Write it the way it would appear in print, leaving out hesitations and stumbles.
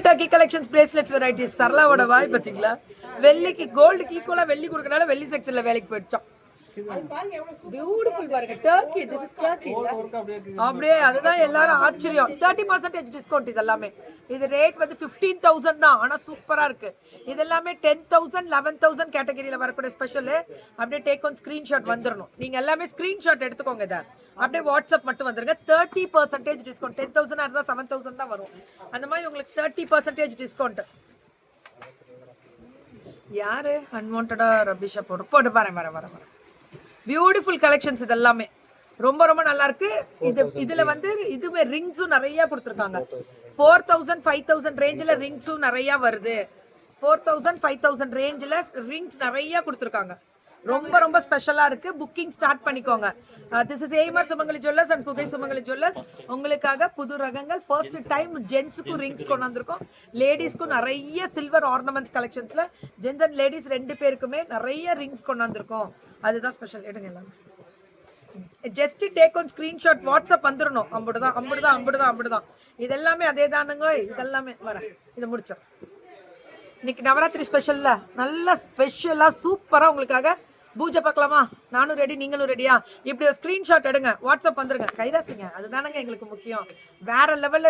Turkey collections bracelets varieties சரளாவோட வாய் பார்த்தீங்களா? வெள்ளிக்கு கோல்டுக்கு ஈக்குவலா வெள்ளி கொடுக்கறனால வெள்ளி செக்ஷன்ல வேலைக்கு போயிடுச்சோம். பியூட்டிஃபுல் பாருங்க, டர்க்கி. This is Turkey. அப்படியே அதுதான் எல்லாரும் ஆச்சரியம். 30% டிஸ்கவுண்ட். இது எல்லாமே இது ரேட் வந்து 15,000 தான். ஆனா சூப்பரா இருக்கு. இது எல்லாமே 10,000 11,000 கேட்டகரியில வரக்கூடிய ஸ்பெஷல். அப்படியே டேக் ஆன் ஸ்கிரீன்ஷாட் வந்துடணும். நீங்க எல்லாமே ஸ்கிரீன்ஷாட் எடுத்துக்கோங்க. இதை அப்படியே வாட்ஸ்அப் மட்டும் வந்துருங்க. 30% டிஸ்கவுண்ட். 10,000 இருந்தா 7,000 தான் வரும். அந்த மாதிரி உங்களுக்கு 30% டிஸ்கவுண்ட். யாரு அன்வான்டா ரபிஷா போட்டு பாருங்க. Beautiful collections. இது எல்லாமே ரொம்ப ரொம்ப நல்லா இருக்கு. இதுல வந்து இதுவே ரிங்ஸும் நிறைய கொடுத்துருக்காங்க. 4,000 5,000 ரேஞ்சில் ரிங்ஸும் நிறைய வருது. 4,000 5,000 ரேஞ்சில் ரிங்ஸ் நிறைய கொடுத்துருக்காங்க. ரொம்ப ரொம்ப ஸ்பெஷலா இருக்கு. புக்கிங் ஸ்டார்ட் பண்ணிக்கோங்க. This is ஏமர் Sumangali jewellers and குகை சுமங்கலி ஜுவல்லர்ஸ். உங்களுக்காக புது ரகங்கள் ஃபர்ஸ்ட் டைம் ஜென்ஸுக்கும் ரிங்ஸ் கொண்டு வந்திருக்கோம். லேடிஸ்க்கும் நிறைய சில்வர் ஆர்னமெண்ட்ஸ் கலெக்ஷன்ஸ்ல ஜென்ஸ் அண்ட் லேடிஸ் 2 பேருக்குமே நிறைய ரிங்ஸ் கொண்டு வந்திருக்கோம். அதுதான் ஸ்பெஷல். எடுங்க எல்லாம். Just take on screenshot WhatsApp வந்துடணும். அம்புடுதான். இதெல்லாமே அதே தானுங்க. இதெல்லாமே வர இதை முடிச்சோம். இன்னைக்கு நவராத்திரி ஸ்பெஷல்ல நல்ல ஸ்பெஷலா சூப்பரா உங்களுக்காக பூஜை பார்க்கலாமா? நானும் ரெடி, நீங்களும் ரெடியா? இப்படி ஒரு ஸ்கிரீன்ஷாட் எடுங்க, வாட்ஸ்அப் வந்துருங்க. கைராசிங்க, அதுதானங்க எங்களுக்கு முக்கியம். வேற லெவல்ல